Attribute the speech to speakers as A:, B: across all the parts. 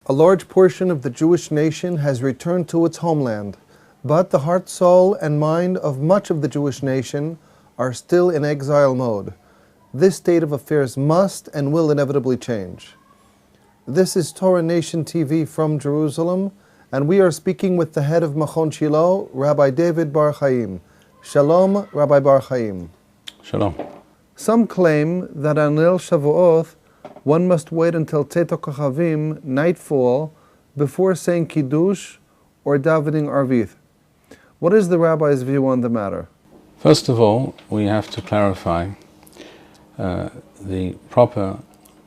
A: A large portion of the Jewish nation has returned to its homeland, but the heart, soul, and mind of much of the Jewish nation are still in exile mode. This state of affairs must and will inevitably change. This is Torah Nation TV from Jerusalem, and we are speaking with the head of Machon Shilo, Rabbi David Bar-Hayim. Shalom, Rabbi Bar-Hayim.
B: Shalom.
A: Some claim that on Shavuoth, one must wait until Tet HaKochavim, nightfall, before saying Kiddush or davening Arvith. What is the Rabbi's view on the matter?
B: First of all, we have to clarify the proper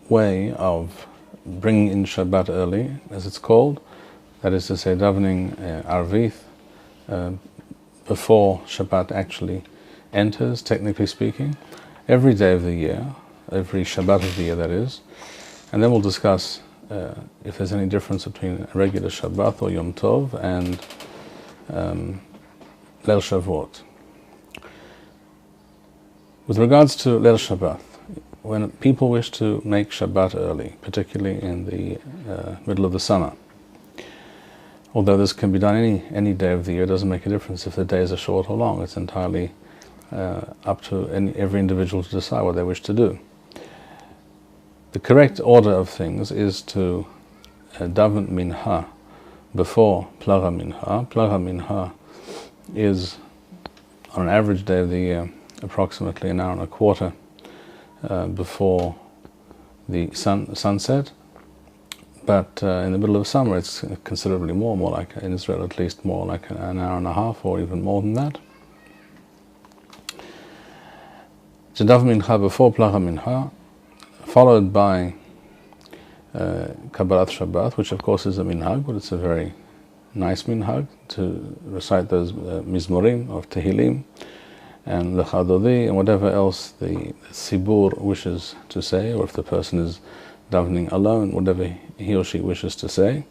B: way of bringing in Shabbat early, as it's called. That is to say, davening Arvith before Shabbat actually enters, technically speaking, every day of the year, every Shabbat of the year, that is. And then we'll discuss if there's any difference between a regular Shabbat or Yom Tov and Leil Shavuot. With regards to Leil Shabbat, when people wish to make Shabbat early, particularly in the middle of the summer, although this can be done any day of the year, it doesn't make a difference if the days are short or long. It's entirely up to every individual to decide what they wish to do. The correct order of things is to daven minha before plaga minha. Plaga minha is, on an average day of the year, approximately an hour and a quarter before the sunset. But in the middle of summer, it's considerably more like, in Israel at least, more like an hour and a half or even more than that. To daven mincha before plaga minha, followed by Kabbalat Shabbat, which of course is a minhag, but it's a very nice minhag to recite those mizmorim of Tehillim and Lechadodi and whatever else the Sibur wishes to say, or if the person is davening alone, whatever he or she wishes to say.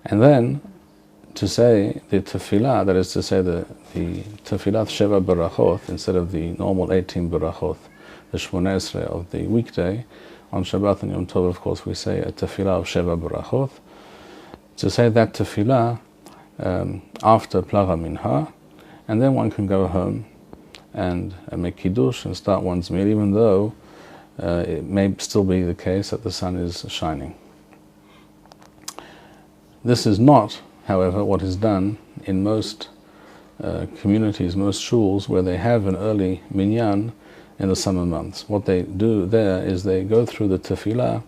B: And then to say the tefillah, that is to say the tefillat Sheva Barachot, instead of the normal 18 Barachot, the Shmoneh Esrei of the weekday. On Shabbat and Yom Tov, of course, we say a tefillah of Sheva Barachot. To say that tefillah after plaga minha, and then one can go home and make kiddush and start one's meal, even though it may still be the case that the sun is shining. This is not, however, what is done in most communities, most shuls, where they have an early minyan in the summer months. What they do there is they go through the tefillah,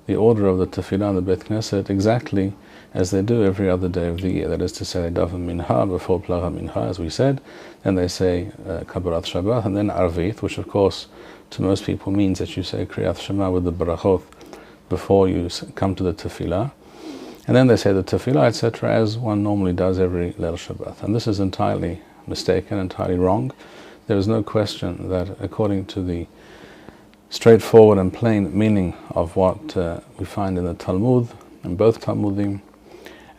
B: the order of the tefillah in the Beit Knesset, exactly as they do every other day of the year. That is to say, they daven minha before plaga minha, as we said, then they say Kabbalat Shabbat, and then Arvith, which of course to most people means that you say Kriyat Shema with the Barachot before you come to the tefillah. And then they say the tefillah, etc., as one normally does every Leil Shabbat. And this is entirely mistaken, entirely wrong. There is no question that according to the straightforward and plain meaning of what we find in the Talmud, in both Talmudim,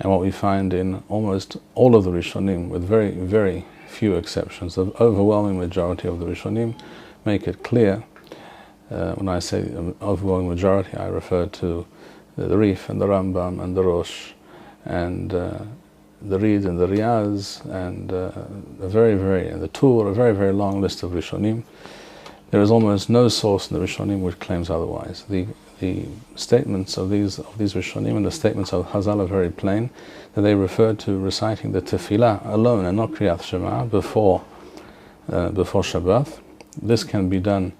B: and what we find in almost all of the Rishonim, with very, very few exceptions, the overwhelming majority of the Rishonim make it clear. When I say overwhelming majority, I refer to the Rif and the Rambam and the Rosh and the Reed and the Riyaz and the Tur, a very, very long list of Rishonim. There is almost no source in the Rishonim which claims otherwise. The statements of these Rishonim and the statements of Chazal are very plain, that they refer to reciting the Tefillah alone and not Kriyat Shema before Shabbat. This can be done,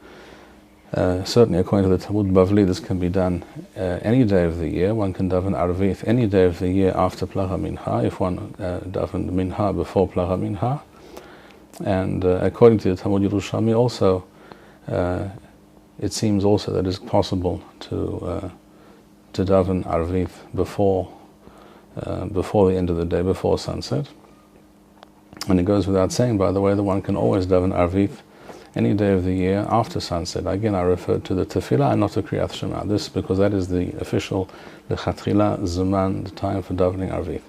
B: certainly according to the Talmud Bavli, this can be done any day of the year. One can daven Arvith any day of the year after Plaga Minha, if one daven Minha before Plaga Minha. And according to the Talmud Yerushalmi also, it seems also that it's possible to daven Arvith before the end of the day, before sunset. And it goes without saying, by the way, that one can always daven Arvith any day of the year after sunset. Again, I refer to the Tefillah and not to Kriyat Shema. This because that is the official Lechatchila Zuman, the time for davening Arvith.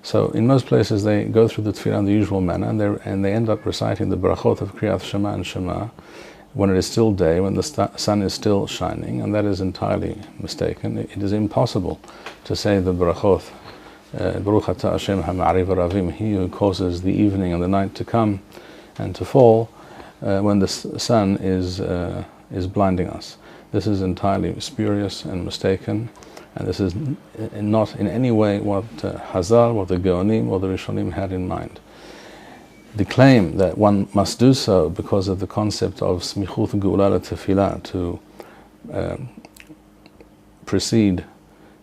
B: So in most places they go through the Tefillah in the usual manner, and they end up reciting the brachot of Kriyat Shema and Shema, when it is still day, when the sun is still shining, and that is entirely mistaken. It is impossible to say the brachot, Baruch atah Hashem ha'ma'ariv aravim, he who causes the evening and the night to come and to fall, when the sun is blinding us. This is entirely spurious and mistaken, and this is not in any way what Hazal, what the Geonim or the Rishonim had in mind. The claim that one must do so because of the concept of smichut geula tefillah, to precede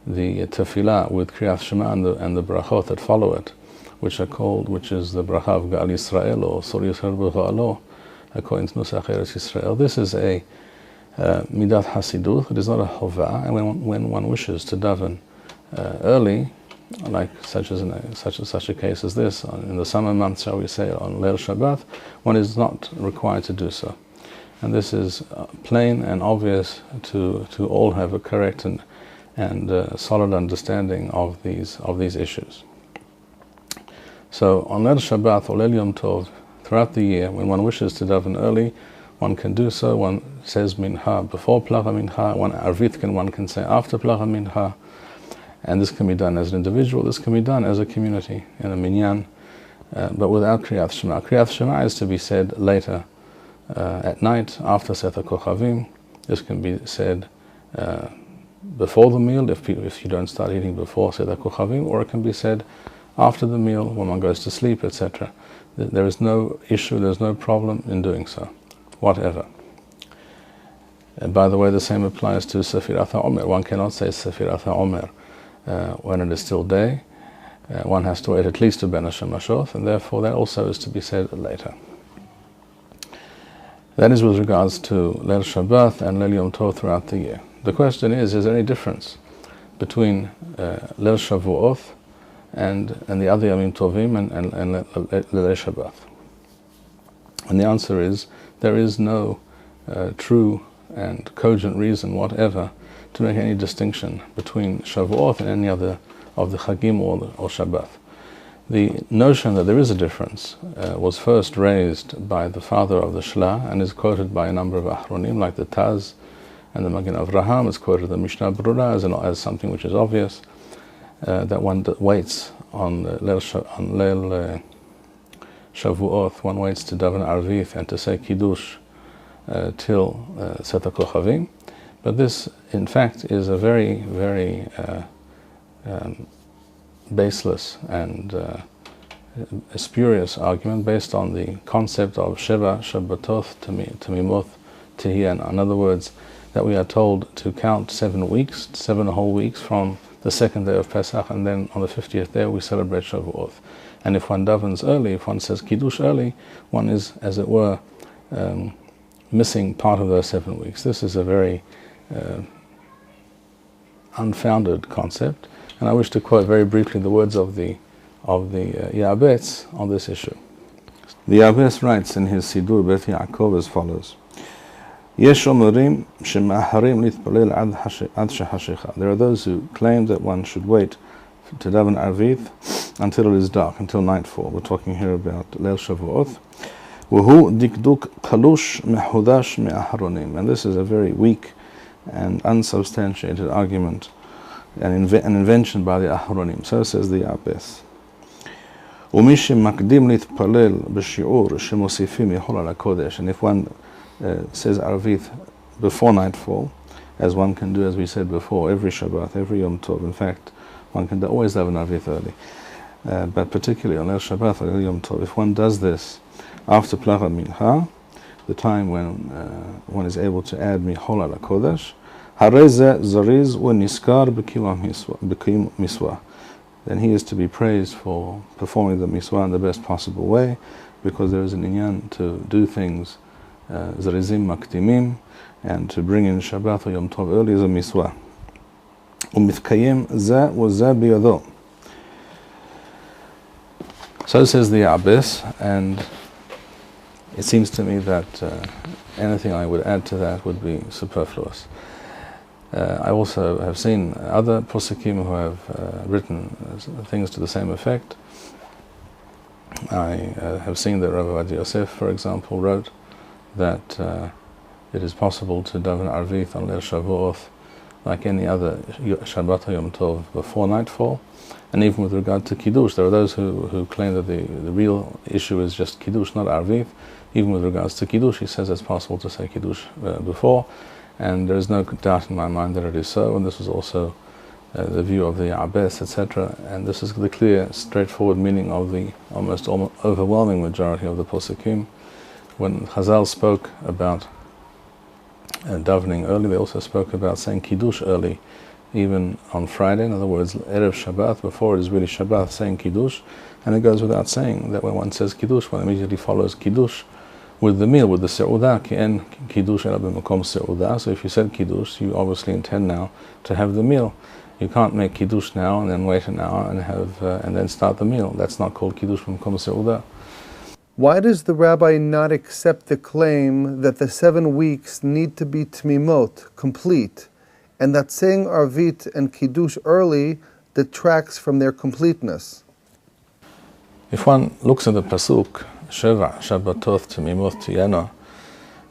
B: the tefillah with kriyat shema and the brachot that follow it, which is the bracha of Gal Yisrael or Sur Yisrael b'Ga'alo, according to Nusach Eretz Yisrael. This is a midat hasidut. It is not a hovah, and when one wishes to daven early, like such a case as this, in the summer months, shall we say, on Leil Shabbat, one is not required to do so. And this is plain and obvious to all who have a correct and solid understanding of these issues. So on Leil Shabbat or Leil Yom Tov, throughout the year, when one wishes to daven early, one can do so. One says mincha before placha mincha, one arvit one can say after placha mincha. And this can be done as an individual, this can be done as a community in a minyan, but without kriyat shema. Kriyat shema is to be said later at night, after Seth HaKochavim. This can be said before the meal, if you don't start eating before Seth HaKochavim, or it can be said after the meal, when one goes to sleep, etc. There is no issue, there's no problem in doing so, whatever. And by the way, the same applies to Sefirat HaOmer. One cannot say Sefirat HaOmer when it is still day. One has to wait at least to Ben Hashem, and therefore that also is to be said later. That is with regards to Leil Shabbat and Leil Yom Tov throughout the year. The question is there any difference between Leil Shavuoth and the other Yamim Tovim and Leil Shabbat? And the answer is there is no true and cogent reason whatever to make any distinction between Shavuoth and any other of the Chagim or Shabbat. The notion that there is a difference was first raised by the father of the Shila and is quoted by a number of Ahronim, like the Taz and the Magen Avraham. Is quoted the Mishnah Brura as something which is obvious, that one waits on Leil Shavuoth, one waits to daven Arvith and to say Kiddush till Seth HaKochavim. But this, in fact, is a very, very baseless and spurious argument based on the concept of Sheva Shabbatot Tamimoth Tehiyah. In other words, that we are told to count 7 whole weeks from the second day of Pesach, and then on the 50th day we celebrate Shavuoth. And if one davens early, if one says Kiddush early, one is, as it were, missing part of those 7 weeks. This is a very unfounded concept, and I wish to quote very briefly the words of the Ya'abetz on this issue. The Ya'abetz writes in his Sidur Bet Yaakov as follows: Yesh omerim shema'harim litpalel ad shehashicha. There are those who claim that one should wait to daven Arvith until it is dark, until nightfall. We're talking here about Leil Shavuoth. Whu dikduk kalush mehudash me'aharonim. And this is a very weak and unsubstantiated argument, an invention by the Aharonim. So says the Ya'abetz. And if one says Arvith before nightfall, as one can do, as we said before, every Shabbat, every Yom Tov. In fact, one can always have an Arvith early. But particularly on El Shabbat or El Yom Tov, if one does this after Placha Mincha, the time when one is able to add Mihol ala Kodesh, Hareze Zariz wa Niskar b'kiyum miswa. Then he is to be praised for performing the miswa in the best possible way, because there is an inyan to do things Zarizim Maktimim, and to bring in Shabbat or Yom Tov early is a miswa. Umitkayim za wa za biyado. So says the Ya'abetz, and it seems to me that anything I would add to that would be superfluous. I also have seen other poskim who have written things to the same effect. I have seen that Rabbi Yosef, for example, wrote that it is possible to daven Arvith on Leil Shavuoth like any other Shabbat or Yom Tov before nightfall. And even with regard to Kiddush, there are those who claim that the real issue is just Kiddush, not Arvith. Even with regards to Kiddush, he says it's possible to say Kiddush before, and there is no doubt in my mind that it is so, and this is also the view of the Abbas, etc. And this is the clear, straightforward meaning of the almost overwhelming majority of the Posukim. When Chazal spoke about davening early, they also spoke about saying Kiddush early, even on Friday. In other words, Erev Shabbat, before it is really Shabbat, saying Kiddush. And it goes without saying that when one says Kiddush, one immediately follows Kiddush with the meal, with the Se'udah, Ki'en Kiddush ela b'makom Se'udah. So if you said Kiddush, you obviously intend now to have the meal. You can't make Kiddush now and then wait an hour and then start the meal. That's not called Kiddush b'makom Se'udah.
A: Why does the rabbi not accept the claim that the 7 weeks need to be tmimot, complete, and that saying Arvit and Kiddush early detracts from their completeness?
B: If one looks at the pasuk, Sheva Shabbatoth Tmimot Tiyana,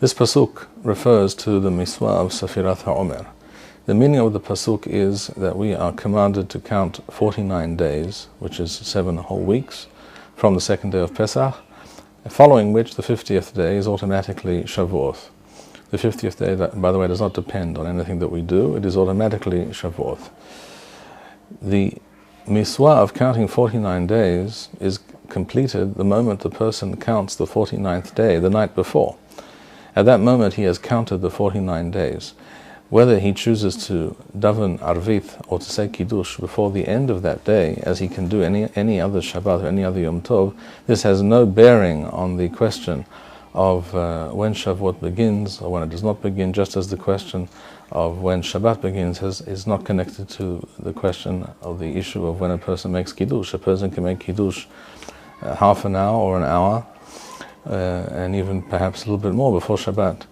B: this pasuk refers to the Miswah of Safirat HaOmer. The meaning of the pasuk is that we are commanded to count 49 days, which is 7 whole weeks, from the second day of Pesach, following which the 50th day is automatically Shavuoth. The 50th day, by the way, does not depend on anything that we do. It is automatically Shavuoth. The Miswah of counting 49 days is completed the moment the person counts the 49th day, the night before. At that moment he has counted the 49 days. Whether he chooses to daven Arvith or to say Kiddush before the end of that day, as he can do any other Shabbat or any other Yom Tov, this has no bearing on the question of when Shavuot begins or when it does not begin, just as the question of when Shabbat begins is not connected to the question of the issue of when a person makes Kiddush. A person can make Kiddush half an hour or an hour, and even perhaps a little bit more before Shabbat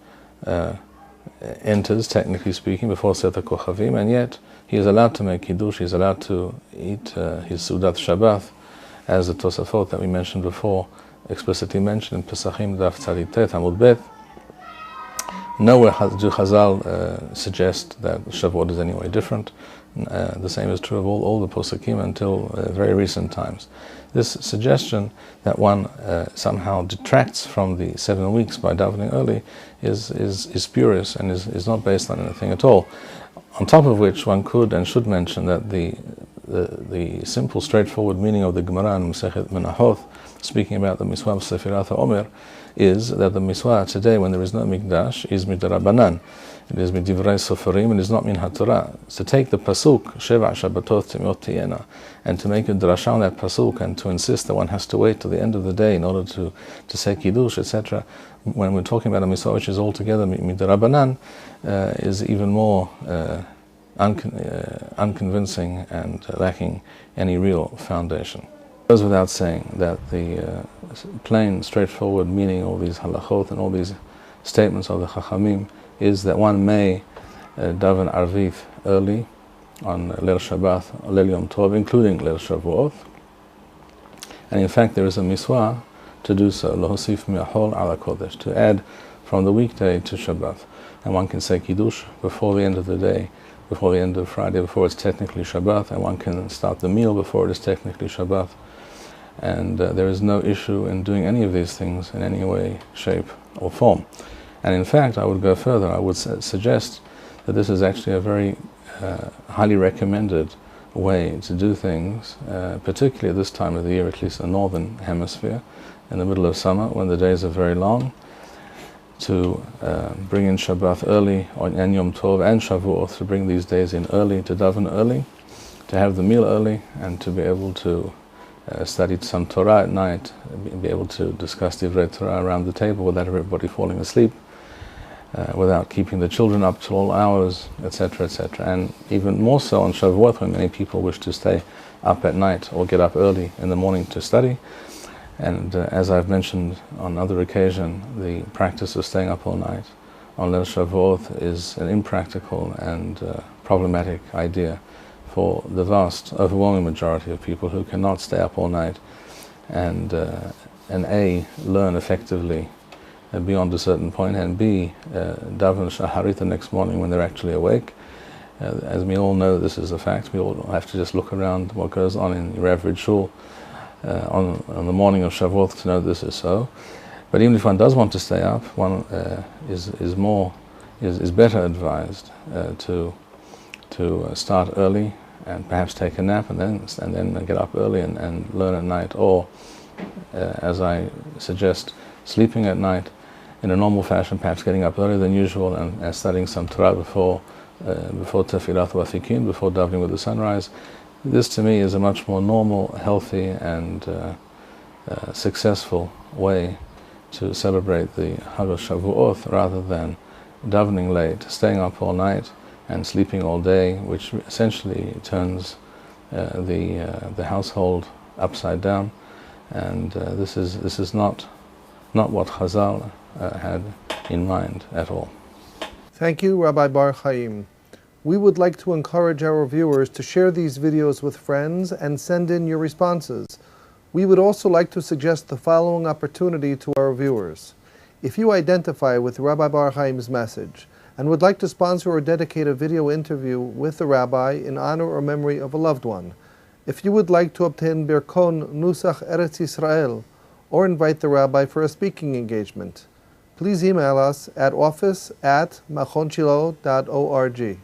B: enters, technically speaking, before Seta Kochavim, and yet he is allowed to make Kiddush, he is allowed to eat his Sudat Shabbat, as the Tosafot that we mentioned before explicitly mentioned in Pesachim Daf Tzaditet Amud Bet. Nowhere do Chazal suggest that Shavuot is anyway different. The same is true of all the Posukim until very recent times. This suggestion that one somehow detracts from the 7 weeks by davening early is spurious and is not based on anything at all. On top of which, one could and should mention that the simple, straightforward meaning of the Gemara in Masechet Menahoth, speaking about the Miswah of Sefirat HaOmer, is that the Miswah today, when there is no Mikdash, is Midarabanan. It is Midivrei Soferim, and is not Min HaTorah. So take the Pasuk, Sheva Shabbatoth Tmimot Tiyena, and to make a drasha on that Pasuk, and to insist that one has to wait till the end of the day in order to say Kiddush, etc., when we're talking about a Miswah which is altogether Midarabanan, is even more unconvincing and lacking any real foundation. It goes without saying that the plain, straightforward meaning of all these halachot and all these statements of the Chachamim is that one may daven Arvith early on Leil Shabbat, Leil Yom Tov, including Leil Shavuoth. And in fact there is a miswah to do so, Lohosif mi'ahol ala kodesh, to add from the weekday to Shabbat. And one can say Kiddush before the end of the day, before the end of Friday, before it's technically Shabbat, and one can start the meal before it is technically Shabbat. And there is no issue in doing any of these things in any way, shape, or form. And in fact, I would go further. I would suggest that this is actually a very highly recommended way to do things, particularly at this time of the year, at least in the northern hemisphere, in the middle of summer, when the days are very long, to bring in Shabbat early, and Yom Tov and Shavuoth, to bring these days in early, to daven early, to have the meal early, and to be able to study some Torah at night, be able to discuss Divrei Torah around the table without everybody falling asleep, without keeping the children up till all hours, etc., etc. And even more so on Shavuoth, when many people wish to stay up at night or get up early in the morning to study. And as I've mentioned on other occasion, the practice of staying up all night on Leil Shavuoth is an impractical and problematic idea for the vast, overwhelming majority of people who cannot stay up all night and learn effectively beyond a certain point, and B, daven shaharit the next morning when they're actually awake. As we all know, this is a fact. We all have to just look around what goes on in your average shul on the morning of Shavuoth to know this is so. But even if one does want to stay up, one is better advised to start early and perhaps take a nap and then get up early and learn at night, or as I suggest, sleeping at night in a normal fashion, perhaps getting up earlier than usual and studying some Torah before Tefillat Wathikin, before davening with the sunrise. This to me is a much more normal, healthy and successful way to celebrate the Hag of Shavuoth, rather than davening late, staying up all night and sleeping all day, which essentially turns the household upside down. And this is not what Chazal had in mind at all.
A: Thank you, Rabbi Bar-Hayim. We would like to encourage our viewers to share these videos with friends and send in your responses. We would also like to suggest the following opportunity to our viewers. If you identify with Rabbi Bar-Hayim's message and would like to sponsor or dedicate a video interview with the rabbi in honor or memory of a loved one, if you would like to obtain Birkon Nusach Eretz Yisrael or invite the rabbi for a speaking engagement, please email us at office@machonshilo.org.